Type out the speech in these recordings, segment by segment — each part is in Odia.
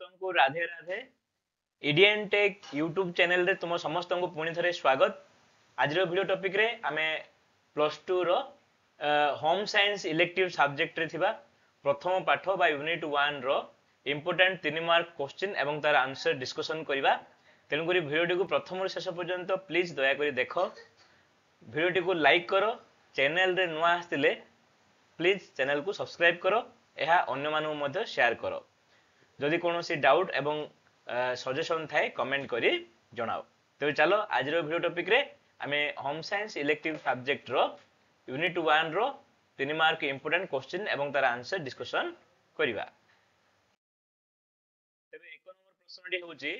ସମସ୍ତଙ୍କୁ ରାଧେ ରାଧେ। ଇଡିଏନ୍ ଟେକ୍ ୟୁଟ୍ୟୁବ ଚ୍ୟାନେଲରେ ତୁମ ସମସ୍ତଙ୍କୁ ପୁଣି ଥରେ ସ୍ୱାଗତ। ଆଜିର ଭିଡ଼ିଓ ଟପିକରେ ଆମେ +2 ର ହୋମ୍ ସାଇନ୍ସ ଇଲେକ୍ଟିଭ ସବଜେକ୍ଟରେ ଥିବା ପ୍ରଥମ ପାଠ ବା ୟୁନିଟ୍ 1 ର ଇମ୍ପୋର୍ଟାଣ୍ଟ 3 ମାର୍କ କ୍ୱେଶ୍ଚିନ୍ ଏବଂ ତାର ଆନ୍ସର ଡିସ୍କସନ୍ କରିବା। ତେଣୁକରି ଭିଡ଼ିଓଟିକୁ ପ୍ରଥମରୁ ଶେଷ ପର୍ଯ୍ୟନ୍ତ ପ୍ଲିଜ୍ ଦୟାକରି ଦେଖ। ଭିଡ଼ିଓଟିକୁ ଲାଇକ୍ କର। ଚ୍ୟାନେଲରେ ନୂଆ ଆସିଥିଲେ ପ୍ଲିଜ୍ ଚ୍ୟାନେଲକୁ ସବସ୍କ୍ରାଇବ୍ କର। ଏହା ଅନ୍ୟମାନଙ୍କୁ ମଧ୍ୟ ସେୟାର କର। ଯଦି କୌଣସି ଡାଉଟ୍ ଏବଂ ସଜେସନ୍ ଥାଏ କମେଣ୍ଟ କରି ଜଣାଅ। ତେବେ ଚାଲ ଆଜିର ଭିଡ଼ିଓ ଟପିକରେ ଆମେ ହୋମ୍ ସାଇନ୍ସ ଇଲେକ୍ଟିଭ ସବଜେକ୍ଟର ୟୁନିଟ୍ 1 ର 3 ମାର୍କ ଇମ୍ପୋର୍ଟାଣ୍ଟ କ୍ୱେଶ୍ଚିନ୍ ଏବଂ ତାର ଆନ୍ସର ଡିସ୍କସନ୍ କରିବା। ତେବେ 1 ନମ୍ବର ପ୍ରଶ୍ନଟି ହେଉଛି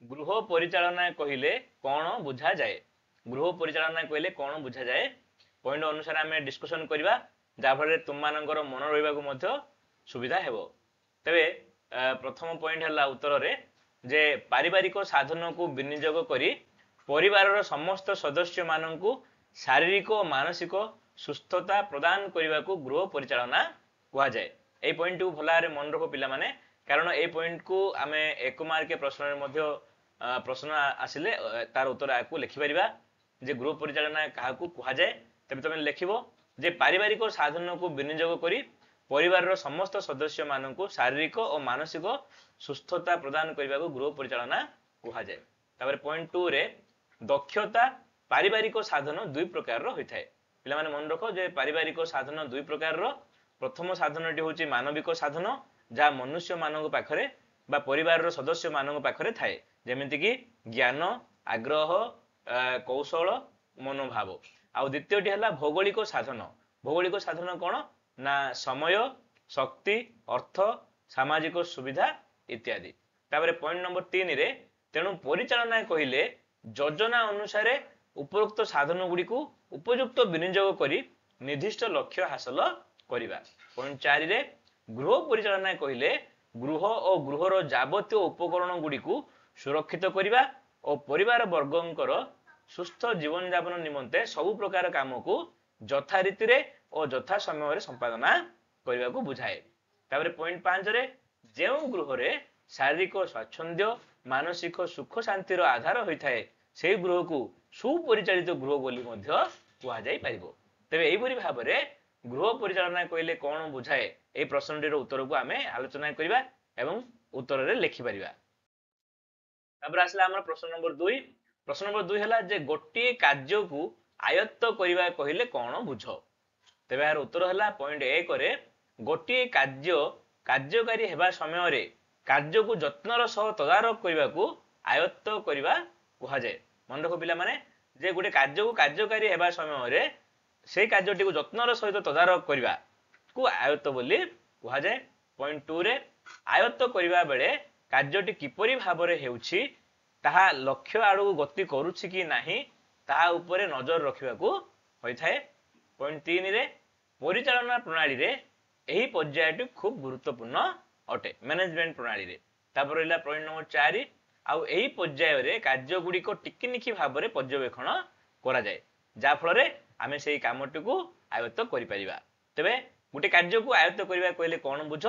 ଗୃହ ପରିଚାଳନା କହିଲେ କ'ଣ ବୁଝାଯାଏ? ଗୃହ ପରିଚାଳନା କହିଲେ କ'ଣ ବୁଝାଯାଏ? ପଏଣ୍ଟ ଅନୁସାରେ ଆମେ ଡିସ୍କସନ୍ କରିବା, ଯାହାଫଳରେ ତୁମମାନଙ୍କର ମନ ରହିବାକୁ ମଧ୍ୟ ସୁବିଧା ହେବ। ତେବେ ପ୍ରଥମ ପଏଣ୍ଟ ହେଲା ଉତ୍ତରରେ ଯେ ପାରିବାରିକ ସାଧନକୁ ବିନିଯୋଗ କରି ପରିବାରର ସମସ୍ତ ସଦସ୍ୟମାନଙ୍କୁ ଶାରୀରିକ ଓ ମାନସିକ ସୁସ୍ଥତା ପ୍ରଦାନ କରିବାକୁ ଗୃହ ପରିଚାଳନା କୁହାଯାଏ। এই ପଏଣ୍ଟକୁ ଭଲ ଭାବରେ ମନେ ରଖ ପିଲାମାନେ, କାରଣ এই ପଏଣ୍ଟକୁ ଆମେ 1 ମାର୍କିଆ ପ୍ରଶ୍ନରେ ମଧ୍ୟ ପ୍ରଶ୍ନ ଆସିଲେ ତାର ଉତ୍ତର ଆକୁ ଲେଖିପାରିବା ଯେ ଗୃହ ପରିଚାଳନା କାହାକୁ କୁହାଯାଏ। ତେବେ ତମେ ଲେଖିବ ଯେ ପାରିବାରିକ ସାଧନକୁ ବିନିଯୋଗ କରି ପରିବାରର ସମସ୍ତ ସଦସ୍ୟମାନଙ୍କୁ ଶାରୀରିକ ଓ ମାନସିକ ସୁସ୍ଥତା ପ୍ରଦାନ କରିବାକୁ ଗୃହ ପରିଚାଳନା କୁହାଯାଏ। ତାପରେ ପଏଣ୍ଟ 2 ରେ ଦକ୍ଷତା ପାରିବାରିକ ସାଧନ ଦୁଇ ପ୍ରକାରର ହୋଇଥାଏ। ପିଲାମାନେ ମନେ ରଖ ଯେ ପାରିବାରିକ ସାଧନ ଦୁଇ ପ୍ରକାରର। ପ୍ରଥମ ସାଧନଟି ହେଉଛି ମାନବିକ ସାଧନ, ଯାହା ମନୁଷ୍ୟମାନଙ୍କ ପାଖରେ ବା ପରିବାରର ସଦସ୍ୟମାନଙ୍କ ପାଖରେ ଥାଏ, ଯେମିତିକି ଜ୍ଞାନ, ଆଗ୍ରହ, କୌଶଳ, ମନୋଭାବ। ଆଉ ଦ୍ୱିତୀୟଟି ହେଲା ଭୌଗୋଳିକ ସାଧନ। ଭୌଗୋଳିକ ସାଧନ କ'ଣ ନା ସମୟ, ଶକ୍ତି, ଅର୍ଥ, ସାମାଜିକ ସୁବିଧା ଇତ୍ୟାଦି। ତାପରେ ପଏଣ୍ଟ ନମ୍ବର 3 ରେ ତେଣୁ ପରିଚାଳନା କହିଲେ ଯୋଜନା ଅନୁସାରେ ଉପରୋକ୍ତ ସାଧନ ଗୁଡ଼ିକୁ ଉପଯୁକ୍ତ ବିନିଯୋଗ କରି ନିର୍ଦ୍ଦିଷ୍ଟ ଲକ୍ଷ୍ୟ ହାସଲ କରିବା। ପଏଣ୍ଟ 4 ରେ ଗୃହ ପରିଚାଳନା କହିଲେ ଗୃହ ଓ ଗୃହର ଯାବତୀୟ ଉପକରଣ ଗୁଡ଼ିକୁ ସୁରକ୍ଷିତ କରିବା ଓ ପରିବାର ବର୍ଗଙ୍କର ସୁସ୍ଥ ଜୀବନଯାପନ ନିମନ୍ତେ ସବୁ ପ୍ରକାର କାମକୁ ଯଥା ରୀତିରେ ଓ ଯଥା ସମୟରେ ସମ୍ପାଦନା କରିବାକୁ ବୁଝାଏ। ତାପରେ ପଏଣ୍ଟ 5 ରେ ଯେଉଁ ଗୃହରେ ଶାରୀରିକ ସ୍ୱାଚ୍ଛନ୍ଦ୍ୟ, ମାନସିକ ସୁଖ ଶାନ୍ତିର ଆଧାର ହୋଇଥାଏ ସେହି ଗୃହକୁ ସୁପରିଚାଳିତ ଗୃହ ବୋଲି ମଧ୍ୟ କୁହାଯାଇପାରିବ। ତେବେ ଏହିପରି ଭାବରେ ଗୃହ ପରିଚାଳନା କହିଲେ କ'ଣ ବୁଝାଏ, ଏହି ପ୍ରଶ୍ନଟିର ଉତ୍ତରକୁ ଆମେ ଆଲୋଚନା କରିବା ଏବଂ ଉତ୍ତରରେ ଲେଖିପାରିବା। ତାପରେ ଆସିଲା ଆମର ପ୍ରଶ୍ନ ନମ୍ବର 2। ପ୍ରଶ୍ନ ନମ୍ବର 2 ହେଲା ଯେ ଗୋଟିଏ କାର୍ଯ୍ୟକୁ ଆୟତ୍ତ କରିବା କହିଲେ କ'ଣ ବୁଝ? ତେବେ ଏହାର ଉତ୍ତର ହେଲା ପଏଣ୍ଟ 1 ରେ ଗୋଟିଏ କାର୍ଯ୍ୟ କାର୍ଯ୍ୟକାରୀ ହେବା ସମୟରେ କାର୍ଯ୍ୟକୁ ଯତ୍ନର ସହ ତଦାରଖ କରିବାକୁ ଆୟତ୍ତ କରିବା କୁହାଯାଏ। ମନେ ରଖ ପିଲାମାନେ ଯେ ଗୋଟେ କାର୍ଯ୍ୟକୁ କାର୍ଯ୍ୟକାରୀ ହେବା ସମୟରେ ସେଇ କାର୍ଯ୍ୟଟିକୁ ଯତ୍ନର ସହିତ ତଦାରଖ କରିବାକୁ ଆୟତ୍ତ ବୋଲି କୁହାଯାଏ। ପଏଣ୍ଟ 2 ରେ ଆୟତ୍ତ କରିବା ବେଳେ କାର୍ଯ୍ୟଟି କିପରି ଭାବରେ ହେଉଛି, ତାହା ଲକ୍ଷ୍ୟ ଆଡ଼କୁ ଗତି କରୁଛି କି ନାହିଁ ତାହା ଉପରେ ନଜର ରଖିବାକୁ ହୋଇଥାଏ। ପଏଣ୍ଟ 3 ରେ ପରିଚାଳନା ପ୍ରଣାଳୀରେ ଏହି ପର୍ଯ୍ୟାୟଟି ଖୁବ୍ ଗୁରୁତ୍ୱପୂର୍ଣ୍ଣ ଅଟେ, ମ୍ୟାନେଜମେଣ୍ଟ ପ୍ରଣାଳୀରେ। ତାପରେ ରହିଲା ପଏଣ୍ଟ ନମ୍ବର 4, ଆଉ ଏହି ପର୍ଯ୍ୟାୟରେ କାର୍ଯ୍ୟଗୁଡ଼ିକ ଟିକିନିଖି ଭାବରେ ପର୍ଯ୍ୟବେକ୍ଷଣ କରାଯାଏ, ଯାହାଫଳରେ ଆମେ ସେଇ କାମଟିକୁ ଆୟତ୍ତ କରିପାରିବା। ତେବେ ଗୋଟେ କାର୍ଯ୍ୟକୁ ଆୟତ୍ତ କରିବା କହିଲେ କ'ଣ ବୁଝ,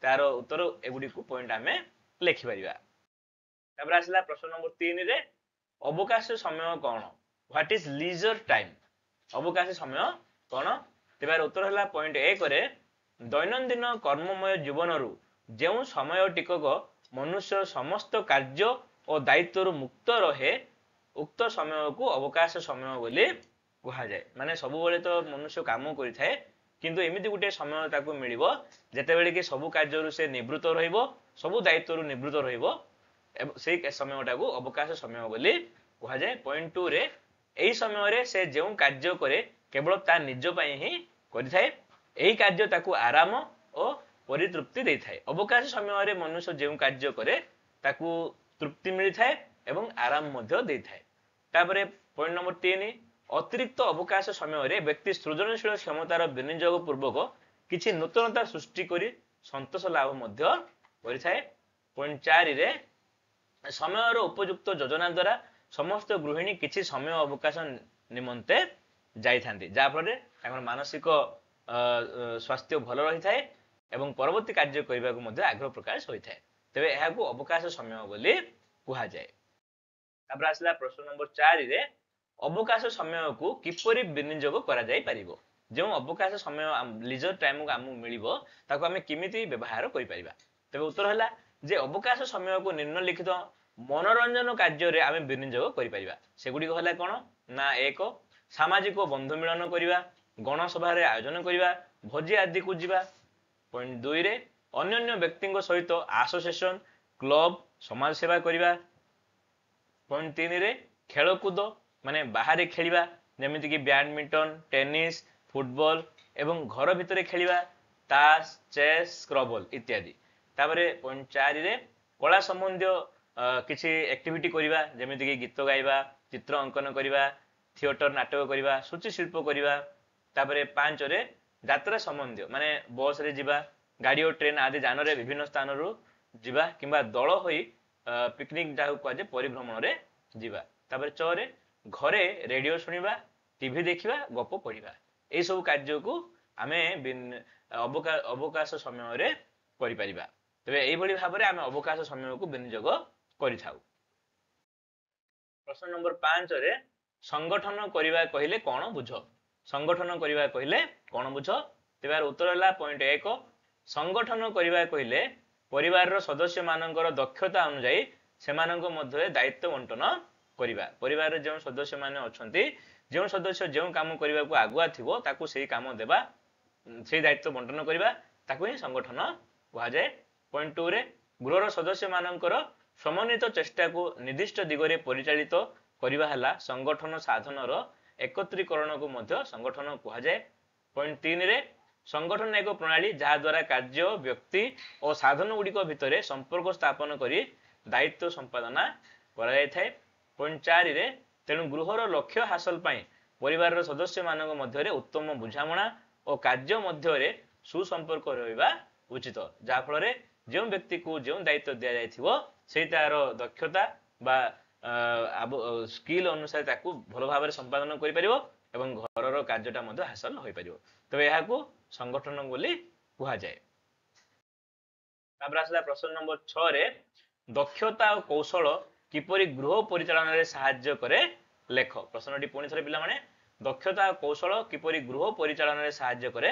ତାର ଉତ୍ତର ଏଗୁଡ଼ିକୁ ପଏଣ୍ଟ ଆମେ ଲେଖିପାରିବା। ତାପରେ ଆସିଲା ପ୍ରଶ୍ନ ନମ୍ବର 3 ରେ ଅବକାଶ ସମୟ କ'ଣ? What is leisure time? ଅବକାଶ ସମୟ କ'ଣ? ତେବେ ଏହାର ଉତ୍ତର ହେଲା ପଏଣ୍ଟ 1 ରେ ଦୈନନ୍ଦିନ କର୍ମମୟ ଜୀବନରୁ ଯେଉଁ ସମୟ ଟିକକ ମନୁଷ୍ୟ ସମସ୍ତ କାର୍ଯ୍ୟ ଓ ଦାୟିତ୍ୱରୁ ମୁକ୍ତ ରହେ ଉକ୍ତ ସମୟକୁ ଅବକାଶ ସମୟ ବୋଲି କୁହାଯାଏ। ମାନେ ସବୁବେଳେ ତ ମନୁଷ୍ୟ କାମ କରିଥାଏ, କିନ୍ତୁ ଏମିତି ଗୋଟେ ସମୟ ତାକୁ ମିଳିବ ଯେତେବେଳେ କି ସବୁ କାର୍ଯ୍ୟରୁ ସେ ନିବୃତ୍ତ ରହିବ, ସବୁ ଦାୟିତ୍ୱରୁ ନିବୃତ୍ତ ରହିବ, ସେଇ ସମୟଟାକୁ ଅବକାଶ ସମୟ ବୋଲି କୁହାଯାଏ। ପଏଣ୍ଟ 2 ରେ ଏହି ସମୟରେ ସେ ଯେଉଁ କାର୍ଯ୍ୟ କରେ କେବଳ ତା ନିଜ ପାଇଁ ହିଁ କରିଥାଏ। ଏହି କାର୍ଯ୍ୟ ତାକୁ ଆରାମ ଓ ପରିତୃପ୍ତି ଦେଇଥାଏ। ଅବକାଶ ସମୟରେ ମନୁଷ୍ୟ ଯେଉଁ କାର୍ଯ୍ୟ କରେ ତାକୁ ତୃପ୍ତି ମିଳିଥାଏ ଏବଂ ଆରାମ ମଧ୍ୟ ଦେଇଥାଏ। ତାପରେ ପଏଣ୍ଟ ନମ୍ବର 3, ଅତିରିକ୍ତ ଅବକାଶ ସମୟରେ ବ୍ୟକ୍ତି ସୃଜନଶୀଳ କ୍ଷମତାର ବିନିଯୋଗ ପୂର୍ବକ କିଛି ନୂତନତା ସୃଷ୍ଟି କରି ସନ୍ତୋଷ ଲାଭ ମଧ୍ୟ କରିଥାଏ। ପଏଣ୍ଟ 4 ରେ ସମୟର ଉପଯୁକ୍ତ ଯୋଜନା ଦ୍ୱାରା ସମସ୍ତ ଗୃହିଣୀ କିଛି ସମୟ ଅବକାଶ ନିମନ୍ତେ ଯାଇଥାନ୍ତି, ଯାହାଫଳରେ ତାଙ୍କର ମାନସିକ ସ୍ୱାସ୍ଥ୍ୟ ଭଲ ରହିଥାଏ ଏବଂ ପରବର୍ତ୍ତୀ କାର୍ଯ୍ୟ କରିବାକୁ ମଧ୍ୟ ଆଗ୍ରହ ପ୍ରକାଶ ହୋଇଥାଏ। ତେବେ ଏହାକୁ ଅବକାଶ ସମୟ ବୋଲି କୁହାଯାଏ। ତାପରେ ଆସିଲା ପ୍ରଶ୍ନ ନମ୍ବର 4 ରେ ଅବକାଶ ସମୟକୁ କିପରି ବିନିଯୋଗ କରାଯାଇ ପାରିବ। ଯେଉଁ ଅବକାଶ ସମୟ ଲିଜର ଟାଇମ ଆମକୁ ମିଳିବ ତାକୁ ଆମେ କେମିତି ବ୍ୟବହାର କରିପାରିବା। ତେବେ ଉତ୍ତର ହେଲା ଯେ ଅବକାଶ ସମୟକୁ ନିମ୍ନଲିଖିତ ମନୋରଞ୍ଜନ କାର୍ଯ୍ୟରେ ଆମେ ବିନିଯୋଗ କରିପାରିବା। ସେଗୁଡ଼ିକ ହେଲା କ'ଣ ନା 1 ସାମାଜିକ ବନ୍ଧୁ ମିଳନ କରିବା, ଗଣସଭାରେ ଆୟୋଜନ କରିବା, ଭୋଜି ଆଦିକୁ ଯିବା। ପଏଣ୍ଟ 2 ରେ ଅନ୍ୟାନ୍ୟ ବ୍ୟକ୍ତିଙ୍କ ସହିତ ଆସୋସିଏସନ କ୍ଲବ ସମାଜ ସେବା କରିବା। ପଏଣ୍ଟ 3 ରେ ଖେଳକୁଦ ମାନେ ବାହାରେ ଖେଳିବା ଯେମିତିକି ବ୍ୟାଡମିଣ୍ଟନ, ଟେନିସ, ଫୁଟବଲ ଏବଂ ଘର ଭିତରେ ଖେଳିବା ତାସ, ଚେସ୍, ସ୍କ୍ରବଲ ଇତ୍ୟାଦି। ତାପରେ ପଏଣ୍ଟ 4 ରେ କଳା ସମ୍ବନ୍ଧୀୟ କିଛି ଆକ୍ଟିଭିଟି କରିବା ଯେମିତିକି ଗୀତ ଗାଇବା, ଚିତ୍ର ଅଙ୍କନ କରିବା, ଥିଏଟର ନାଟକ କରିବା, ସୂଚୀ ଶିଳ୍ପ କରିବା। ତାପରେ 5 ରେ ଯାତ୍ରା ସମ୍ବନ୍ଧୀୟ ମାନେ ବସ ରେ ଯିବା, ଗାଡି ଓ ଟ୍ରେନ ଆଦି ଯାନରେ ବିଭିନ୍ନ ସ୍ଥାନରୁ ଯିବା କିମ୍ବା ଦଳ ହୋଇ ପିକନିକ ଯାହାକୁ କୁହାଯାଏ ପରିଭ୍ରମଣରେ ଯିବା। ତାପରେ 6 ରେ ଘରେ ରେଡିଓ ଶୁଣିବା, ଟିଭି ଦେଖିବା, ଗପ ପଢିବା। ଏଇ ସବୁ କାର୍ଯ୍ୟକୁ ଆମେ ଅବକାଶ ସମୟରେ କରିପାରିବା। ତେବେ ଏଇଭଳି ଭାବରେ ଆମେ ଅବକାଶ ସମୟକୁ ବିନିଯୋଗ କରିଥାଉ। ପ୍ରଶ୍ନ ନମ୍ବର 5 ରେ ସଂଗଠନ କରିବା କହିଲେ କ'ଣ ବୁଝ। ସଂଗଠନ କରିବା କହିଲେ କ'ଣ ବୁଝ। ତେବେ ଉତ୍ତର ହେଲା ପଏଣ୍ଟ 1 ସଂଗଠନ କରିବା କହିଲେ ପରିବାରର ସଦସ୍ୟ ମାନଙ୍କର ଦକ୍ଷତା ଅନୁଯାୟୀ ସେମାନଙ୍କ ମଧ୍ୟରେ ଦାୟିତ୍ୱ ବଣ୍ଟନ କରିବା। ପରିବାରରେ ଯେଉଁ ସଦସ୍ୟ ମାନେ ଅଛନ୍ତି ଯେଉଁ ସଦସ୍ୟ ଯେଉଁ କାମ କରିବାକୁ ଆଗୁଆ ଥିବ ତାକୁ ସେଇ କାମ ଦେବା, ସେଇ ଦାୟିତ୍ୱ ବଣ୍ଟନ କରିବା, ତାକୁ ହିଁ ସଂଗଠନ କୁହାଯାଏ। ପଏଣ୍ଟ 2 ରେ ଗୃହର ସଦସ୍ୟ ମାନଙ୍କର ସମନ୍ୱିତ ଚେଷ୍ଟାକୁ ନିର୍ଦ୍ଦିଷ୍ଟ ଦିଗରେ ପରିଚାଳିତ କରିବା ହେଲା ସଂଗଠନ ସାଧନର ଏକତ୍ରୀକରଣକୁ ମଧ୍ୟ ସଂଗଠନ କୁହାଯାଏ। ପଏଣ୍ଟ 3 ରେ ସଂଗଠନ ଏକ ପ୍ରଣାଳୀ ଯାହା ଦ୍ୱାରା କାର୍ଯ୍ୟ, ବ୍ୟକ୍ତି ଓ ସାଧନ ଗୁଡ଼ିକ ଭିତରେ ସମ୍ପର୍କ ସ୍ଥାପନ କରି ଦାୟିତ୍ୱ ସମ୍ପାଦନା କରାଯାଇଥାଏ। ପଏଣ୍ଟ 4 ରେ ତେଣୁ ଗୃହର ଲକ୍ଷ୍ୟ ହାସଲ ପାଇଁ ପରିବାରର ସଦସ୍ୟ ମାନଙ୍କ ମଧ୍ୟରେ ଉତ୍ତମ ବୁଝାମଣା ଓ କାର୍ଯ୍ୟ ମଧ୍ୟରେ ସୁସମ୍ପର୍କ ରହିବା ଉଚିତ, ଯାହା ଫଳରେ ଯେଉଁ ବ୍ୟକ୍ତିକୁ ଯେଉଁ ଦାୟିତ୍ୱ ଦିଆଯାଇଥିବ ସେଇ ତାର ଦକ୍ଷତା ବା ସ୍କିଲ ଅନୁସାରେ ତାକୁ ଭଲ ଭାବରେ ସମ୍ପାଦନ କରିପାରିବ ଏବଂ ଘରର କାର୍ଯ୍ୟଟା ମଧ୍ୟ ହାସଲ ହୋଇପାରିବ। ତେବେ ଏହାକୁ ସଂଗଠନ ବୋଲି କୁହାଯାଏ। ତାପରେ ଆସିଲା ପ୍ରଶ୍ନ ନମ୍ବର 6 ରେ ଦକ୍ଷତା ଓ କୌଶଳ କିପରି ଗୃହ ପରିଚାଳନାରେ ସାହାଯ୍ୟ କରେ ଲେଖ। ପ୍ରଶ୍ନଟି ପୁଣି ଥରେ ପିଲାମାନେ ଦକ୍ଷତା ଓ କୌଶଳ କିପରି ଗୃହ ପରିଚାଳନାରେ ସାହାଯ୍ୟ କରେ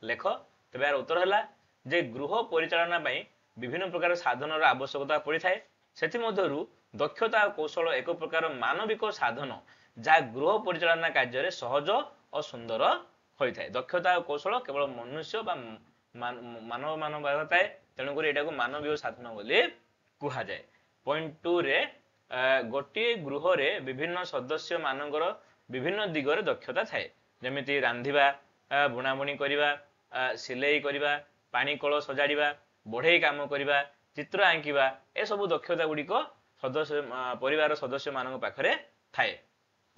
ଲେଖ। ତେବେ ଏହାର ଉତ୍ତର ହେଲା ଯେ ଗୃହ ପରିଚାଳନା ପାଇଁ ବିଭିନ୍ନ ପ୍ରକାର ସାଧନର ଆବଶ୍ୟକତା ପଡ଼ିଥାଏ। ସେଥିମଧ୍ୟରୁ ଦକ୍ଷତା ଓ କୌଶଳ ଏକ ପ୍ରକାର ମାନବିକ ସାଧନ ଯାହା ଗୃହ ପରିଚାଳନା କାର୍ଯ୍ୟରେ ସହଜ ଓ ସୁନ୍ଦର ହୋଇଥାଏ। ଦକ୍ଷତା ଓ କୌଶଳ କେବଳ ମନୁଷ୍ୟ ବା ମାନବ ଥାଏ, ତେଣୁକରି ଏଟାକୁ ମାନବୀୟ ସାଧନ ବୋଲି କୁହାଯାଏ। ପଏଣ୍ଟ 2 ରେ ଗୋଟିଏ ଗୃହରେ ବିଭିନ୍ନ ସଦସ୍ୟ ମାନଙ୍କର ବିଭିନ୍ନ ଦିଗରେ ଦକ୍ଷତା ଥାଏ ଯେମିତି ରାନ୍ଧିବା, ବୁଣାବୁଣି କରିବା, ସିଲେଇ କରିବା, ପାଣି କଳ ସଜାଡ଼ିବା, ବଢେଇ କାମ କରିବା, ଚିତ୍ର ଆଙ୍କିବା, ଏସବୁ ଦକ୍ଷତା ଗୁଡ଼ିକ ପରିବାର ସଦସ୍ୟ ମାନଙ୍କ ପାଖରେ ଥାଏ।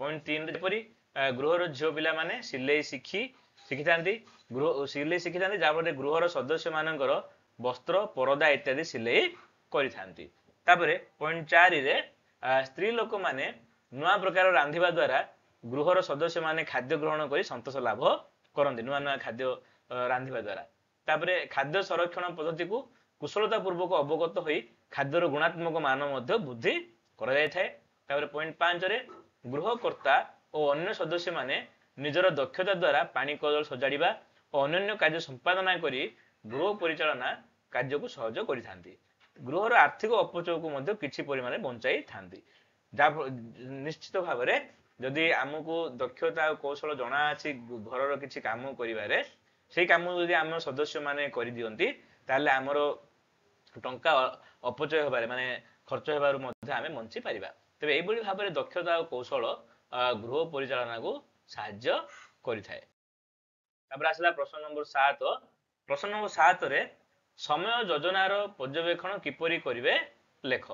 ପଏଣ୍ଟ 3 ରେ ଯେପରି ଗୃହର ଝିଅ ପିଲାମାନେ ସିଲେଇ ଶିଖିଥାନ୍ତି ଯାହାଫଳରେ ଗୃହର ସଦସ୍ୟ ମାନଙ୍କର ବସ୍ତ୍ର, ପରଦା ଇତ୍ୟାଦି ସିଲେଇ କରିଥାନ୍ତି। ତାପରେ ପଏଣ୍ଟ 4 ରେ ସ୍ତ୍ରୀ ଲୋକମାନେ ନୂଆ ପ୍ରକାର ରାନ୍ଧିବା ଦ୍ୱାରା ଗୃହର ସଦସ୍ୟ ମାନେ ଖାଦ୍ୟ ଗ୍ରହଣ କରି ସନ୍ତୋଷ ଲାଭ କରନ୍ତି ନୂଆ ନୂଆ ଖାଦ୍ୟ ରାନ୍ଧିବା ଦ୍ୱାରା। ତାପରେ ଖାଦ୍ୟ ସଂରକ୍ଷଣ ପଦ୍ଧତିକୁ କୁଶଳତା ପୂର୍ବକ ଅବଗତ ହୋଇ ଖାଦ୍ୟର ଗୁଣାତ୍ମକ ମାନ ମଧ୍ୟ ବୃଦ୍ଧି କରାଯାଇଥାଏ। ତାପରେ ପଏଣ୍ଟ 5 ରେ ଗୃହକର୍ତ୍ତା ଓ ଅନ୍ୟ ସଦସ୍ୟ ମାନେ ନିଜର ଦକ୍ଷତା ଦ୍ୱାରା ପାଣି କଳ ସଜାଡ଼ିବା ଓ ଅନ୍ୟାନ୍ୟ କାର୍ଯ୍ୟ ସମ୍ପାଦନା କରି ଗୃହ ପରିଚାଳନା କାର୍ଯ୍ୟକୁ ସହଜ କରିଥାନ୍ତି। ଗୃହର ଆର୍ଥିକ ଅପଚୟକୁ ମଧ୍ୟ କିଛି ପରିମାଣରେ ବଞ୍ଚାଇଥାନ୍ତି। ନିଶ୍ଚିତ ଭାବରେ ଯଦି ଆମକୁ ଦକ୍ଷତା ଓ କୌଶଳ ଜଣା ଅଛି ଘରର କିଛି କାମ କରିବାରେ, ସେଇ କାମ ଯଦି ଆମ ସଦସ୍ୟ ମାନେ କରିଦିଅନ୍ତି ତାହେଲେ ଆମର ଟଙ୍କା ଅପଚୟ ହେବାରେ ମାନେ ଖର୍ଚ୍ଚ ହେବାରୁ ମଧ୍ୟ ଆମେ ବଞ୍ଚି ପାରିବା। ତେବେ ଏଇଭଳି ଭାବରେ ଦକ୍ଷତା ଓ କୌଶଳ ଗୃହ ପରିଚାଳନାକୁ ସାହାଯ୍ୟ କରିଥାଏ। ତାପରେ ଆସିଲା ପ୍ରଶ୍ନ ନମ୍ବର 7। ପ୍ରଶ୍ନ ନମ୍ବର 7 ରେ ସମୟ ଯୋଜନାର ପର୍ଯ୍ୟବେକ୍ଷଣ କିପରି କରିବେ ଲେଖ।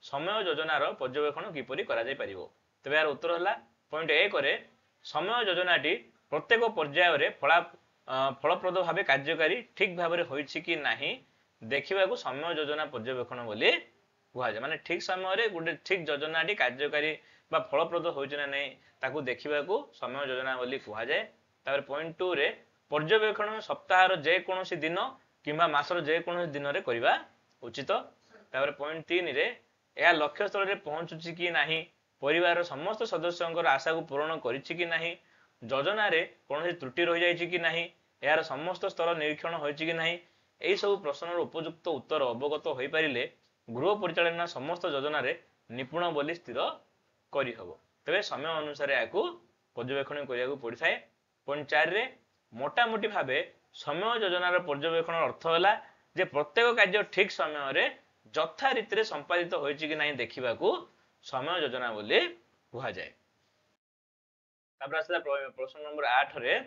ସମୟ ଯୋଜନାର ପର୍ଯ୍ୟବେକ୍ଷଣ କିପରି କରାଯାଇ ପାରିବ। ତେବେ ଏହାର ଉତ୍ତର ହେଲା ପଏଣ୍ଟ 1 ରେ ସମୟ ଯୋଜନାଟି ପ୍ରତ୍ୟେକ ପର୍ଯ୍ୟାୟରେ ଫଳପ୍ରଦ ଭାବେ କାର୍ଯ୍ୟକାରୀ ଠିକ ଭାବରେ ହୋଇଛି କି ନାହିଁ ଦେଖିବାକୁ ସମୟ ଯୋଜନା ପର୍ଯ୍ୟବେକ୍ଷଣ ବୋଲି କୁହାଯାଏ। ମାନେ ଠିକ ସମୟରେ ଗୋଟେ ଠିକ ଯୋଜନାଟି କାର୍ଯ୍ୟକାରୀ ବା ଫଳପ୍ରଦ ହୋଇଛି ନା ନାହିଁ ତାକୁ ଦେଖିବାକୁ ସମୟ ଯୋଜନା ବୋଲି କୁହାଯାଏ। ତାପରେ ପଏଣ୍ଟ 2 ରେ ପର୍ଯ୍ୟବେକ୍ଷଣ ସପ୍ତାହର ଯେକୌଣସି ଦିନ କିମ୍ବା ମାସର ଯେକୌଣସି ଦିନରେ କରିବା ଉଚିତ। तापर पॉइंट 3 रे या लक्ष्य स्थल रे पहुंचुची कि नाही, परिवार समस्त सदस्यंकर आशा को पूर्ण करिछि कि नाही, योजना रे कोनोसी त्रुटि रहि जाइछि कि नाही, यार समस्त स्तर निरीक्षण होइछि कि नाही, एई सब प्रश्नर उपयुक्त उत्तर अवगत होई परिले गृह परिचालना समस्त योजना रे निपुण बोली स्थिर करि हबो। तबे समय अनुसार याकू पर्यवेक्षण करियाकू पड़िଥାଏ। पॉइंट 4 रे मोटामोटी भावे समय योजनार पर्यवेक्षण अर्थ होला जे प्रत्येक कार्य ठीक समय रे यथा रीति रे संपादित होइछि कि नाही देखिबाकू समय योजना बोली कुहा जाय। तापर आसला प्रश्न नंबर 8 रे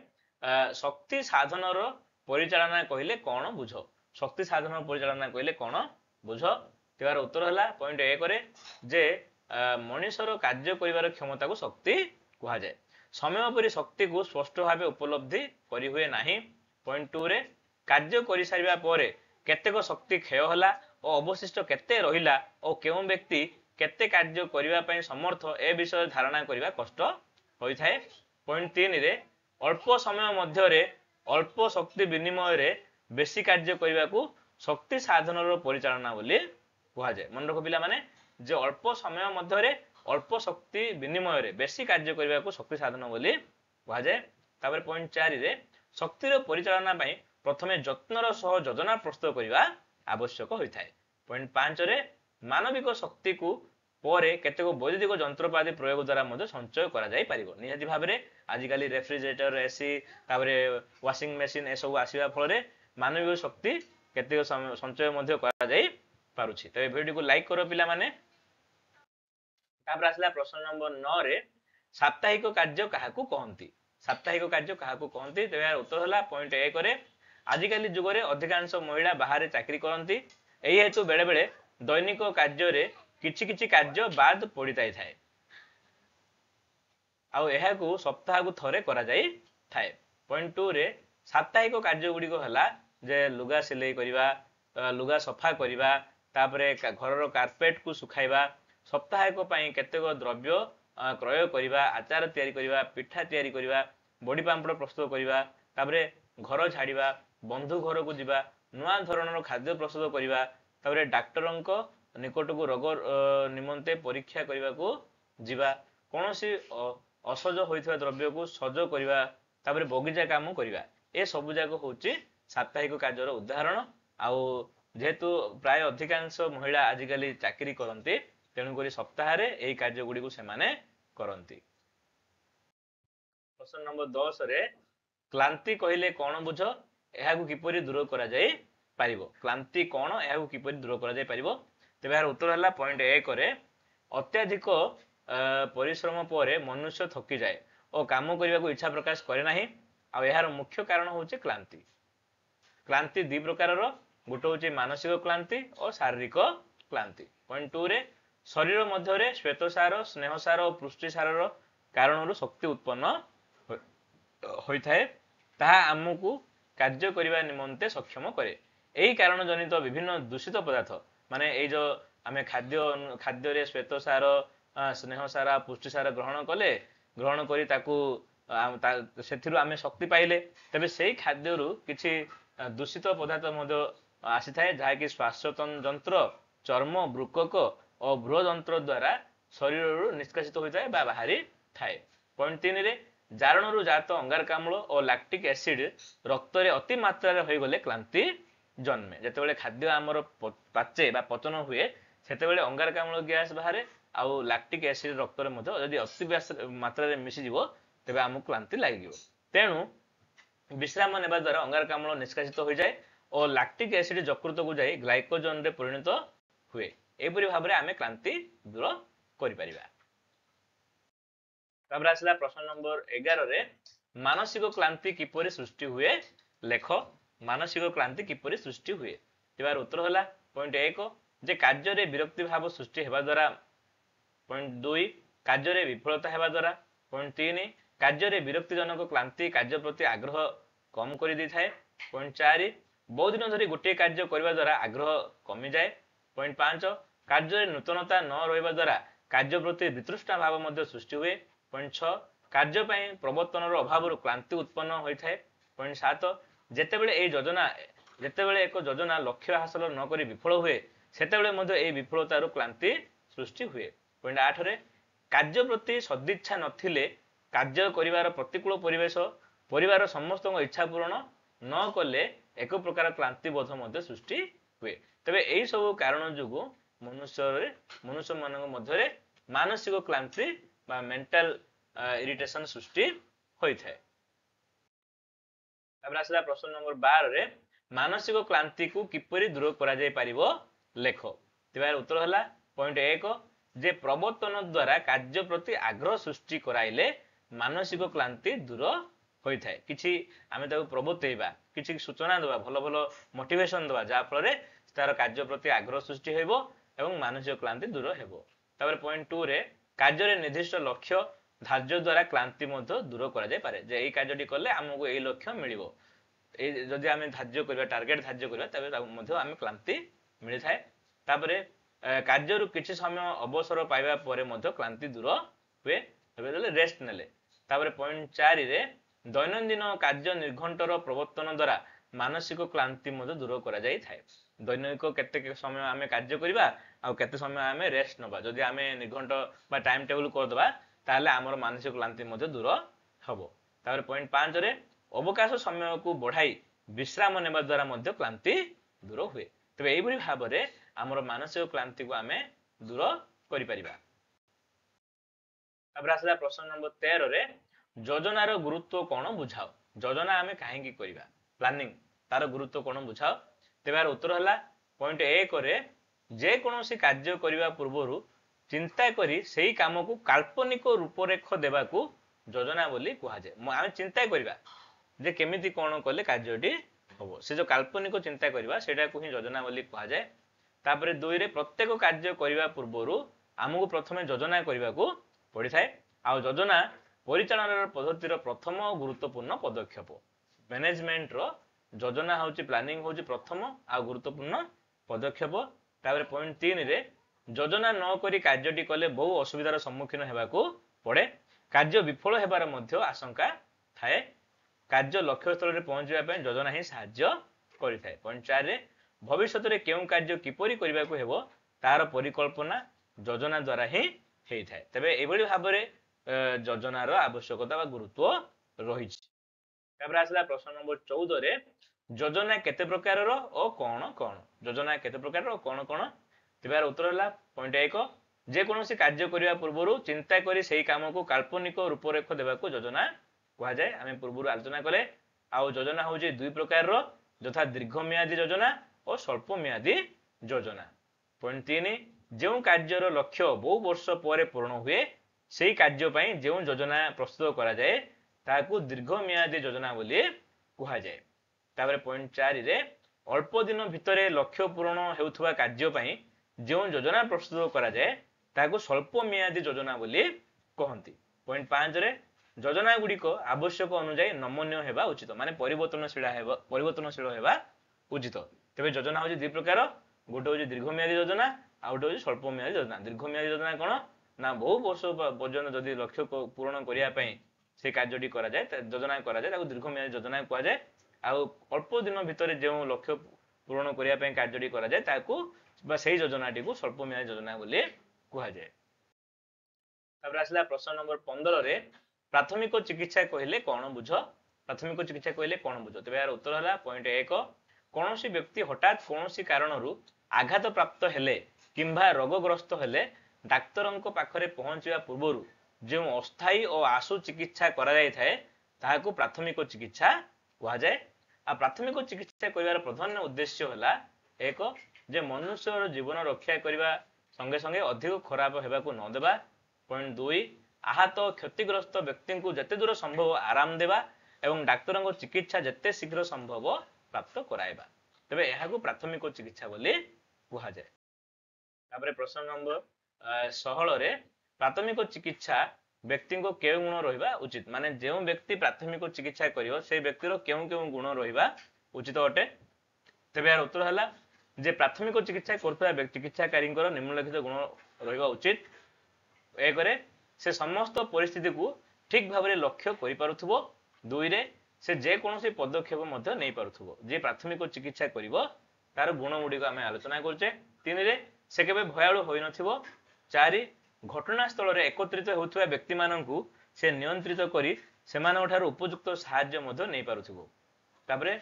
शक्ति साधनर परिचालना कहिले कोन बुझ। शक्ति साधन परिचालना कहिले कोन बुझ। तेबार उत्तर होला पॉइंट 1 रे जे मनुष्यर कार्य करिवार क्षमता को शक्ति कुहा जाय। समय परि शक्ति को स्पष्ट भावे उपलब्धि करि हुए नाही। पॉइंट 2 रे कार्य करि सारिबा परे केतेक शक्ति क्षय होला और अवशिष्ट केते रहिला और केउ व्यक्ति केते कार्य करिवा पई समर्थ ए विषय धारणा करिवा कष्ट होई थाए। पॉइंट 3 रे अल्प समय मध्य रे अल्प शक्ति विनिमय रे बेसी कार्य करिवा को शक्ति साधनर परिचालना बोली कुहा जाय। मन रखो पिला माने जे अल्प समय मध्य रे अल्प शक्ति विनिमय रे बेसी कार्य करिवा को शक्ति साधन बोली कुहा जाय। तापर पॉइंट 4 रे शक्तिर परिचालना पई प्रथमे यत्नर सह योजना प्रस्तुत करिवा आवश्यक होई थाए। पॉइंट 5 रे मानविक शक्ति को परे केतेक वैद्युतिक यंत्रपाति प्रयोग द्वारा मध्य संचय करा जाय परिबो। निहाती भाबरे आजिकाली रेफ्रिजरेटर एसी तापरे वाशिंग मशीन ए सब आसीबा फल रे मानविक शक्ति केतेक संचय मध्य करा जाय पारुछि। त ए वीडियो को लाइक करो पिला माने। तापर आसला प्रश्न नंबर 9 रे साप्ताहिक कार्य काहाकू कहंती। साप्ताहिक कार्य काहाकू कहंती। तेबे उत्तर होला पॉइंट 1 रे आजिकाली जुग रे अधिकांश महिला बाहर चाकरी करंती। एही हेतु बेले बेले दैनिक कार्य रे किछि किछि कार्य बाद पड़िताई थाए आउ एहाकू सप्ताह को थरे करा जाई थाए। पॉइंट 2 रे साप्ताहिक कार्य गुडी को हला जे लुगा सिलाई करिवा, लुगा सफा करिवा, तापरे घरर कार्पेट को सुखाइबा, सप्ताहिक पई केतेक द्रव्य क्रय करिवा, आचार तयारी करिवा, पिठा तयारी करिवा, बडी पाम्पड़ प्रस्तुत करिवा, तापरे घर झाड़िबा, बंधु घर को जिबा, नुआ धरणर खाद्य प्रस्तुत करिवा, तापरे डाक्टरंक निकट को रोग निमंते परीक्षा करिवा को जिबा, कोनोसी असज होइथवा द्रव्य को सज करिवा, तापरे बगीचा काम करिवा। ए सब जाको होची साप्ताहिक कार्यर उदाहरण। आउ जेहेतु प्राय अधिकांश महिला आजिकाली चाकरी करंती तेणु करी सप्ताह रे एही कार्य गुडी को सेमाने करंती। प्रश्न नंबर 10 रे क्लांति कहिले कोन बुझ, एहाकू किपरि दूर करा जाय पारिबो। क्लांति कोन, एहाकू किपरि दूर करा जाय पारिबो। तेबे यार उत्तर हला पॉइंट 1 रे अत्याधिक परिश्रम परे मनुष्य थकी जाए और काम करबा को इच्छा प्रकाश करे नाही। आ एहार मुख्य कारण होचे क्लांति। क्लांति दि प्रकार रो, गोटे होचे मानसिक क्लांति और शारीरिक क्लांति। पॉइंट 2 रे शरीर मध्य रे श्वेतसार, स्नेहसार और पुष्टिसार रो कारण शक्ति उत्पन्न होई थाए, ताहा हमकु कार्य करिबा निमंते सक्षम करे। एही कारण जनित विभिन्न दूषित पदार्थ माने ए जो आमे खाद्य रे श्वेतसार, स्नेहसार, पुष्टिसार ग्रहण करी ताकू सेथिरु आमे शक्ति पाइले, तबे सेही खाद्य रु किछि दूषित पदार्थ मध्य आसी थाए जहा कि श्वासतंत्र जंत्र, चर्म, वृकक और बृहजंत्र द्वारा शरीर रु निष्कासित होई थाए बा बाहरी थाए। पॉइंट 3 रे जारण रु जात अंगारकाम्ल और लैक्टिक एसिड रक्त रे अति मात्रा रे होई गले क्लांति जन्मे। जेतेबेले खाद्य हमर पाचे बा पचन हुए सेतेबेले अंगारकाम्ल गैस बाहरे आउ लैक्टिक एसिड रक्त रे मध्य यदि अति मात्रा रे मिसी जिवो तेबे हमु क्लांति लागिवो। तेणु विश्राम नेबा द्वारा अंगारकाम्ल निष्कासित हो जाए और लैक्टिक एसिड यकृत को जाई ग्लाइकोजन रे परिणत हुए। एपरि भाबरे आमे क्लांति दूर करि परिबा। तापर आसला प्रश्न नंबर 11 रे मानसिक क्लांति किपरि सृष्टि हुए लेख। मानसिक क्लांति किपरि सृष्टि हुए। तेबार उत्तर होला पॉइंट 1 जे कार्य रे विरक्ति भाव सृष्टि हेबा द्वारा। पॉइंट 2 कार्य रे विफलता हेबा द्वारा। पॉइंट 3 कार्य रे विरक्तिजनक क्लांति कार्य प्रति आग्रह कम करि दै थाए। पॉइंट 4 बहुत दिन धरि गोटे कार्य करबा द्वारा आग्रह कमी जाए। पॉइंट 5 कार्य रे नूतनता न रहबा द्वारा कार्य प्रति वितृष्णा भाव मध्य सृष्टि हुए। पॉइंट 6 कार्य पई प्रवर्तन रो अभाव रो क्लांति उत्पन्न होई थाए। पॉइंट 7 जेतेबेले ए योजना ଯେତେବେଳେ ଏକ ଯୋଜନା ଲକ୍ଷ୍ୟ ହାସଲ ନ କରି ବିଫଳ ହୁଏ ସେତେବେଳେ ମଧ୍ୟ ଏହି ବିଫଳତାରୁ କ୍ଳାନ୍ତି ସୃଷ୍ଟି ହୁଏ। ପଏଣ୍ଟ 8 ରେ କାର୍ଯ୍ୟ ପ୍ରତି ସଦିଚ୍ଛା ନଥିଲେ କାର୍ଯ୍ୟ କରିବାର ପ୍ରତିକୂଳ ପରିବେଶ ପରିବାର ସମସ୍ତଙ୍କ ଇଚ୍ଛା ପୂରଣ ନ କଲେ ଏକ ପ୍ରକାର କ୍ଳାନ୍ତିବୋଧ ମଧ୍ୟ ସୃଷ୍ଟି ହୁଏ। ତେବେ ଏହି ସବୁ କାରଣ ଯୋଗୁଁ ମନୁଷ୍ୟମାନଙ୍କ ମଧ୍ୟରେ ମାନସିକ କ୍ଳାନ୍ତି ବା ମେଣ୍ଟାଲ ଇରିଟେସନ ସୃଷ୍ଟି ହୋଇଥାଏ। ତାପରେ ଆସିଲା ପ୍ରଶ୍ନ ନମ୍ବର 12 ରେ ମାନସିକ କ୍ଳାନ୍ତିକୁ କିପରି ଦୂର କରାଯାଇ ପାରିବ ଲେଖ। ତେବେ ଉତ୍ତର ହେଲା ପଏଣ୍ଟ 1 ଯେ ପ୍ରବର୍ତ୍ତନ ଦ୍ୱାରା କାର୍ଯ୍ୟ ପ୍ରତି ଆଗ୍ରହ ସୃଷ୍ଟି କରାଇଲେ ମାନସିକ କ୍ଳାନ୍ତି ଦୂର ହୋଇଥାଏ। କିଛି ଆମେ ତାକୁ ପ୍ରବର୍ତ୍ତେଇବା, କିଛି ସୂଚନା ଦେବା, ଭଲ ଭଲ ମୋଟିଭେସନ ଦେବା, ଯାହା ଫଳରେ ତାର କାର୍ଯ୍ୟ ପ୍ରତି ଆଗ୍ରହ ସୃଷ୍ଟି ହେବ ଏବଂ ମାନସିକ କ୍ଳାନ୍ତି ଦୂର ହେବ। ତାପରେ ପଏଣ୍ଟ 2 ରେ କାର୍ଯ୍ୟରେ ନିର୍ଦ୍ଦିଷ୍ଟ ଲକ୍ଷ୍ୟ ଧାର୍ଯ୍ୟ ଦ୍ୱାରା କ୍ଳାନ୍ତି ମଧ୍ୟ ଦୂର କରାଯାଇପାରେ, ଯେ ଏଇ କାର୍ଯ୍ୟଟି କଲେ ଆମକୁ ଏଇ ଲକ୍ଷ୍ୟ ମିଳିବ, এই ଯଦି ଆମେ ଧାର୍ଯ୍ୟ କରିବା ଟାର୍ଗେଟ ଧାର୍ଯ୍ୟ କରିବା ତେବେ ମଧ୍ୟ ଆମେ କ୍ଳାନ୍ତି ମିଳିଥାଏ। ତାପରେ କାର୍ଯ୍ୟରୁ କିଛି ସମୟ ଅବସର ପାଇବା ପରେ ମଧ୍ୟ କ୍ଳାନ୍ତି ଦୂର ହୁଏ ରେଷ୍ଟ ନେଲେ। ତାପରେ ପଏଣ୍ଟ 4 ରେ ଦୈନନ୍ଦିନ କାର୍ଯ୍ୟ ନିର୍ଘଣ୍ଟର ପ୍ରବର୍ତ୍ତନ ଦ୍ୱାରା ମାନସିକ କ୍ଳାନ୍ତି ମଧ୍ୟ ଦୂର କରାଯାଇଥାଏ। ଦୈନିକ କେତେ ସମୟ ଆମେ କାର୍ଯ୍ୟ କରିବା ଆଉ କେତେ ସମୟ ଆମେ ରେଷ୍ଟ ନେବା, ଯଦି ଆମେ ନିର୍ଘଣ୍ଟ ବା ଟାଇମ ଟେବୁଲ କରିଦେବା ତାହେଲେ ଆମର ମାନସିକ କ୍ଳାନ୍ତି ମଧ୍ୟ ଦୂର ହେବ। ତାପରେ ପଏଣ୍ଟ 5 ରେ ଅବକାଶ ସମୟକୁ ବଢାଇ ବିଶ୍ରାମ ନେବା ଦ୍ୱାରା ମଧ୍ୟ କ୍ଳାନ୍ତି ଦୂର ହୁଏ। ତେବେ ଏଇଭଳି ଭାବରେ ଆମର ମାନସିକ କ୍ଳାନ୍ତିକୁ ଆମେ ଦୂର କରିପାରିବା। ତାପରେ ଆସିଲା ପ୍ରଶ୍ନ ନମ୍ବର 13 ରେ ଯୋଜନାର ଗୁରୁତ୍ୱ କଣ ବୁଝାଅ। ଯୋଜନା ଆମେ କାହିଁକି କରିବା, ପ୍ଲାନିଂ ତାର ଗୁରୁତ୍ୱ କଣ ବୁଝାଅ। ତେବେ ଉତ୍ତର ହେଲା ପଏଣ୍ଟ 1 ରେ ଯେକୌଣସି କାର୍ଯ୍ୟ କରିବା ପୂର୍ବରୁ ଚିନ୍ତା କରି ସେହି କାମକୁ କାଳ୍ପନିକ ରୂପରେଖ ଦେବାକୁ ଯୋଜନା ବୋଲି କୁହାଯାଏ। ଆମେ ଚିନ୍ତା କରିବା ଯେ କେମିତି କଣ କଲେ କାର୍ଯ୍ୟଟି ହବ, ସେ ଯୋଉ କାଳ୍ପନିକ ଚିନ୍ତା କରିବା ସେଇଟାକୁ ହିଁ ଯୋଜନା ବୋଲି କୁହାଯାଏ। ତାପରେ 2 ରେ ପ୍ରତ୍ୟେକ କାର୍ଯ୍ୟ କରିବା ପୂର୍ବରୁ ଆମକୁ ପ୍ରଥମେ ଯୋଜନା କରିବାକୁ ପଡିଥାଏ। ଆଉ ଯୋଜନା ପରିଚାଳନାର ପଦ୍ଧତିର ପ୍ରଥମ ଗୁରୁତ୍ୱପୂର୍ଣ୍ଣ ପଦକ୍ଷେପ। ମ୍ୟାନେଜମେଣ୍ଟର ଯୋଜନା ହେଉଛି ପ୍ଲାନିଂ ହେଉଛି ପ୍ରଥମ ଆଉ ଗୁରୁତ୍ୱପୂର୍ଣ୍ଣ ପଦକ୍ଷେପ। ତାପରେ ପଏଣ୍ଟ 3 ରେ ଯୋଜନା ନ କରି କାର୍ଯ୍ୟଟି କଲେ ବହୁ ଅସୁବିଧାର ସମ୍ମୁଖୀନ ହେବାକୁ ପଡେ, କାର୍ଯ୍ୟ ବିଫଳ ହେବାର ମଧ୍ୟ ଆଶଙ୍କା ଥାଏ। କାର୍ଯ୍ୟ ଲକ୍ଷ୍ୟସ୍ଥଳରେ ପହଞ୍ଚିବା ପାଇଁ ଯୋଜନା ହିଁ ସାହାଯ୍ୟ କରିଥାଏ। ପଏଣ୍ଟ 4 ରେ ଭବିଷ୍ୟତରେ କେଉଁ କାର୍ଯ୍ୟ କିପରି କରିବାକୁ ହେବ ତାର ପରିକଳ୍ପନା ଯୋଜନା ଦ୍ୱାରା ହିଁ ହେଇଥାଏ। ତେବେ ଏଭଳି ଭାବରେ ଯୋଜନାର ଆବଶ୍ୟକତା ବା ଗୁରୁତ୍ୱ ରହିଛି। ତାପରେ ଆସିଲା ପ୍ରଶ୍ନ ନମ୍ବର 14 ରେ ଯୋଜନା କେତେ ପ୍ରକାରର ଓ କଣ କଣ। ଯୋଜନା କେତେ ପ୍ରକାରର ଓ କଣ କଣ। ତେବେ ଉତ୍ତର ହେଲା ପଏଣ୍ଟ 1 ଯେକୌଣସି କାର୍ଯ୍ୟ କରିବା ପୂର୍ବରୁ ଚିନ୍ତା କରି ସେହି କାମକୁ କାଳ୍ପନିକ ରୂପରେଖ ଦେବାକୁ ଯୋଜନା କୁହାଯାଏ। ଆମେ ପୂର୍ବରୁ ଆଲୋଚନା କଲେ। ଆଉ ଯୋଜନା ହେଉଛି ଦୁଇ ପ୍ରକାରର, ଯଥା ଦୀର୍ଘମିଆଦୀ ଯୋଜନା ଓ ସ୍ୱଳ୍ପ ମିଆଦୀ ଯୋଜନା। ପଏଣ୍ଟ 3 ଯେଉଁ କାର୍ଯ୍ୟର ଲକ୍ଷ୍ୟ ବହୁ ବର୍ଷ ପରେ ପୂରଣ ହୁଏ ସେହି କାର୍ଯ୍ୟ ପାଇଁ ଯେଉଁ ଯୋଜନା ପ୍ରସ୍ତୁତ କରାଯାଏ ତାହାକୁ ଦୀର୍ଘମିଆଦୀ ଯୋଜନା ବୋଲି କୁହାଯାଏ। ତାପରେ ପଏଣ୍ଟ 4 ରେ ଅଳ୍ପ ଦିନ ଭିତରେ ଲକ୍ଷ୍ୟ ପୂରଣ ହେଉଥିବା କାର୍ଯ୍ୟ ପାଇଁ ଯେଉଁ ଯୋଜନା ପ୍ରସ୍ତୁତ କରାଯାଏ ତାହାକୁ ସ୍ୱଳ୍ପ ମିଆଦୀ ଯୋଜନା ବୋଲି କହନ୍ତି। ପଏଣ୍ଟ 5 ରେ ଯୋଜନା ଗୁଡ଼ିକ ଆବଶ୍ୟକ ଅନୁଯାୟୀ ନମନୀୟ ହେବା ଉଚିତ, ମାନେ ପରିବର୍ତ୍ତନଶୀଳ ହେବା ଉଚିତ। ତେବେ ଯୋଜନା ହେଉଛି ଦୁଇ ପ୍ରକାର, ଗୋଟେ ହେଉଛି ଦୀର୍ଘମିଆଦୀ ଯୋଜନା ଆଉ ଗୋଟେ ହେଉଛି ସ୍ୱଳ୍ପ ମିଆଦୀ ଯୋଜନା। ଦୀର୍ଘମିଆଦୀ ଯୋଜନା କଣ ନା ବହୁ ବର୍ଷ ପର୍ଯ୍ୟନ୍ତ ଯଦି ଲକ୍ଷ୍ୟ ପୂରଣ କରିବା ପାଇଁ ସେ କାର୍ଯ୍ୟଟି କରାଯାଏ ଯୋଜନା କରାଯାଏ ତାକୁ ଦୀର୍ଘମିଆଦୀ ଯୋଜନା କୁହାଯାଏ। ଆଉ ଅଳ୍ପ ଦିନ ଭିତରେ ଯେଉଁ ଲକ୍ଷ୍ୟ ପୂରଣ କରିବା ପାଇଁ କାର୍ଯ୍ୟଟି କରାଯାଏ ତାକୁ ବା ସେଇ ଯୋଜନାଟିକୁ ସ୍ୱଳ୍ପ ମିଆଦୀ ଯୋଜନା ବୋଲି କୁହାଯାଏ। ତାପରେ ଆସିଲା ପ୍ରଶ୍ନ ନମ୍ବର 15 ରେ ପ୍ରାଥମିକ ଚିକିତ୍ସା କହିଲେ କଣ ବୁଝ। ପ୍ରାଥମିକ ଚିକିତ୍ସା କହିଲେ କଣ ବୁଝ। ତେବେ ଏହାର ଉତ୍ତର ହେଲା ପଏଣ୍ଟ 1 କୌଣସି ବ୍ୟକ୍ତି ହଠାତ୍ କୌଣସି କାରଣରୁ ଆଘାତ ପ୍ରାପ୍ତ ହେଲେ କିମ୍ବା ରୋଗଗ୍ରସ୍ତ ହେଲେ ଡାକ୍ତରଙ୍କ ପାଖରେ ପହଞ୍ଚିବା ପୂର୍ବରୁ ଯେଉଁ ଅସ୍ଥାୟୀ ଓ ଆଶୁ ଚିକିତ୍ସା କରାଯାଇଥାଏ ତାହାକୁ ପ୍ରାଥମିକ ଚିକିତ୍ସା କୁହାଯାଏ। ଆଉ ପ୍ରାଥମିକ ଚିକିତ୍ସା କରିବାର ପ୍ରଧାନ ଉଦ୍ଦେଶ୍ୟ ହେଲା 1 ଯେ ମନୁଷ୍ୟର ଜୀବନ ରକ୍ଷା କରିବା ସଙ୍ଗେ ସଙ୍ଗେ ଅଧିକ ଖରାପ ହେବାକୁ ନ ଦେବା। ପଏଣ୍ଟ 2 ଆହତ କ୍ଷତିଗ୍ରସ୍ତ ବ୍ୟକ୍ତିଙ୍କୁ ଯେତେ ଦୂର ସମ୍ଭବ ଆରାମ ଦେବା ଏବଂ ଡାକ୍ତରଙ୍କ ଚିକିତ୍ସା ଯେତେ ଶୀଘ୍ର ସମ୍ଭବ ପ୍ରାପ୍ତ କରାଇବା। ତେବେ ଏହାକୁ ପ୍ରାଥମିକ ଚିକିତ୍ସା ବୋଲି କୁହାଯାଏ। ତାପରେ ପ୍ରଶ୍ନ ନମ୍ବର 16 ରେ ପ୍ରାଥମିକ ଚିକିତ୍ସା ବ୍ୟକ୍ତିଙ୍କ କେଉଁ ଗୁଣ ରହିବା ଉଚିତ, ମାନେ ଯେଉଁ ବ୍ୟକ୍ତି ପ୍ରାଥମିକ ଚିକିତ୍ସା କରିବ সেই ବ୍ୟକ୍ତିର କେଉଁ କେଉଁ ଗୁଣ ରହିବା ଉଚିତ ଅଟେ। ତେବେ ଏହାର ଉତ୍ତର ହେଲା ଯେ ପ୍ରାଥମିକ ଚିକିତ୍ସା କରୁଥିବା ଚିକିତ୍ସାକାରୀଙ୍କର ନିମ୍ନଲିଖିତ ଗୁଣ ରହିବା ଉଚିତ। 1 ରେ ସେ ସମସ୍ତ ପରିସ୍ଥିତିକୁ ଠିକ ଭାବରେ ଲକ୍ଷ୍ୟ କରିପାରୁଥିବ। 2 ରେ से जे कोनोसी पदक्षेप मध्य नै पारुथबो जे प्राथमिक चिकित्सा करिवो तार गुण गुडी को आमे आलोचना करछे 3 रे से केबे भयाळु होई नथिबो 4 घटना स्थल रे एकत्रित होथुवा व्यक्ति माननकु से नियंत्रित करी सेमानक ठार उपयुक्त सहाय्य मध्य नै पारुथबो तापरे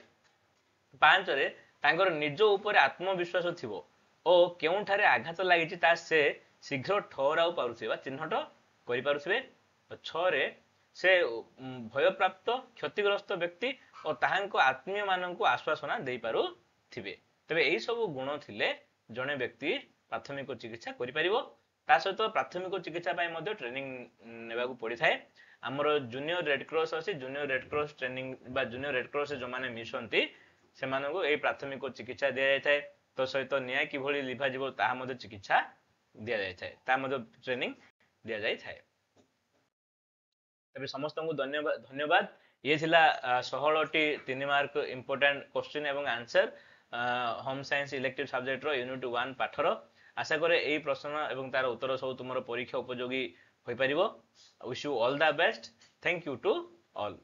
5 रे तांकर निज ऊपर आत्मविश्वास थिबो ओ केउठारे आघात लागिछि ता से शीघ्र ठहराउ पारुथिबा चिन्हट करि पारुथिबे 6 रे से भय प्राप्त क्षतिग्रस्त व्यक्ति और ताहांको आत्मीय माननकु आश्वासना देई पारु थिबे तबे एई सब गुण थिले जने व्यक्ति प्राथमिक चिकित्सा करि परिबो ता सहित प्राथमिक चिकित्सा पय मध्ये ट्रेनिंग नेबाकू पड़ी थाए हमर जूनियर रेड क्रॉस अछि जूनियर रेड क्रॉस ट्रेनिंग बा जूनियर रेड क्रॉस जो माने मिशनती से माननकु एई प्राथमिक चिकित्सा दिया जाय थाए तो सहित न्याय किभଳି लिभा जीवो ता मध्ये चिकित्सा दिया जाय थाए ता मध्ये ट्रेनिंग दिया जाय थाए तबे समस्त को धन्यवाद ये थिला 16 टी 3 मार्क इंपोर्टेंट क्वेश्चन एवं answer home science elective subject रो यूनिट 1 पाठर आशा करे एई प्रश्न एवं तार उत्तर सब तुमरो परीक्षा उपयोगी होई परिबो wish you all the best thank you to all